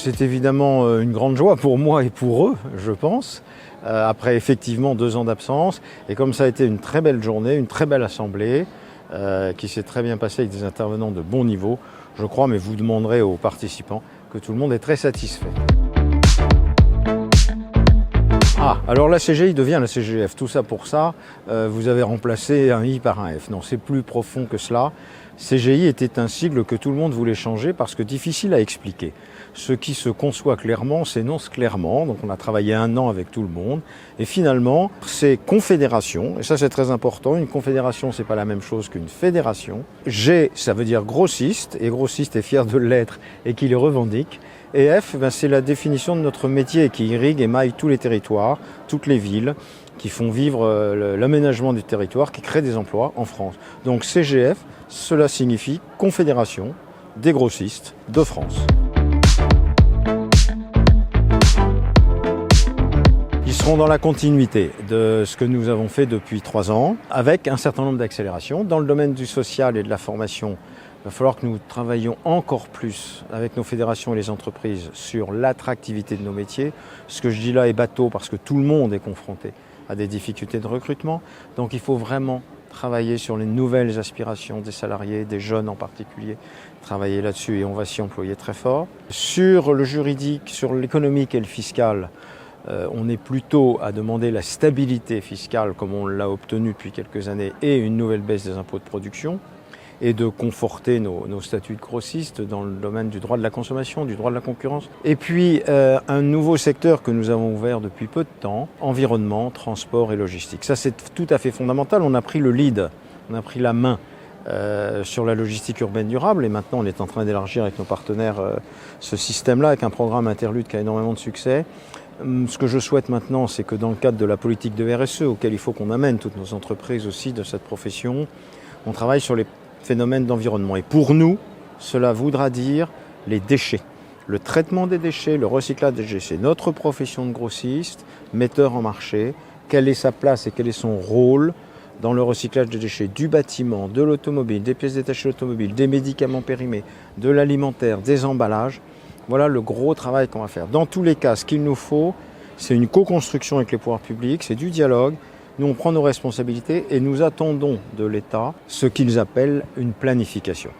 C'est évidemment une grande joie pour moi et pour eux, je pense, après effectivement 2 ans d'absence. Et comme ça a été une très belle journée, une très belle assemblée, qui s'est très bien passée avec des intervenants de bon niveau, je crois, mais vous demanderez aux participants que tout le monde est très satisfait. Ah, alors la CGI devient la CGF, tout ça pour ça, vous avez remplacé un I par un F. Non, c'est plus profond que cela. CGI était un sigle que tout le monde voulait changer parce que difficile à expliquer. Ce qui se conçoit clairement s'énonce clairement, donc on a travaillé 1 an avec tout le monde, et finalement c'est confédération, et ça c'est très important, une confédération c'est pas la même chose qu'une fédération. G, ça veut dire grossiste, et grossiste est fier de l'être et qui le revendique. Et F, c'est la définition de notre métier qui irrigue et maille tous les territoires, toutes les villes, qui font vivre l'aménagement du territoire, qui crée des emplois en France. Donc CGF, cela signifie Confédération des grossistes de France. Ils seront dans la continuité de ce que nous avons fait depuis 3 ans, avec un certain nombre d'accélérations. Dans le domaine du social et de la formation, il va falloir que nous travaillions encore plus avec nos fédérations et les entreprises sur l'attractivité de nos métiers. Ce que je dis là est bateau parce que tout le monde est confronté à des difficultés de recrutement. Donc il faut vraiment travailler sur les nouvelles aspirations des salariés, des jeunes en particulier, travailler là-dessus et on va s'y employer très fort. Sur le juridique, sur l'économique et le fiscal, on est plutôt à demander la stabilité fiscale comme on l'a obtenu depuis quelques années et une nouvelle baisse des impôts de production et de conforter nos statuts de grossistes dans le domaine du droit de la consommation, du droit de la concurrence. Et puis un nouveau secteur que nous avons ouvert depuis peu de temps, environnement, transport et logistique. Ça c'est tout à fait fondamental, on a pris le lead, on a pris la main sur la logistique urbaine durable et maintenant on est en train d'élargir avec nos partenaires ce système-là avec un programme Interlude qui a énormément de succès. Ce que je souhaite maintenant, c'est que dans le cadre de la politique de RSE, auquel il faut qu'on amène toutes nos entreprises aussi de cette profession, on travaille sur les phénomènes d'environnement. Et pour nous, cela voudra dire les déchets. Le traitement des déchets, le recyclage des déchets, c'est notre profession de grossiste, metteur en marché. Quelle est sa place et quel est son rôle dans le recyclage des déchets du bâtiment, de l'automobile, des pièces détachées d'automobile, des médicaments périmés, de l'alimentaire, des emballages. Voilà le gros travail qu'on va faire. Dans tous les cas, ce qu'il nous faut, c'est une co-construction avec les pouvoirs publics, c'est du dialogue. Nous, on prend nos responsabilités et nous attendons de l'État ce qu'ils appellent une planification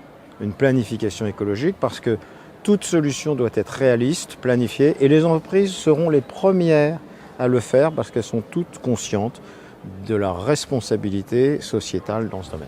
écologique, parce que toute solution doit être réaliste, planifiée, et les entreprises seront les premières à le faire parce qu'elles sont toutes conscientes de la responsabilité sociétale dans ce domaine.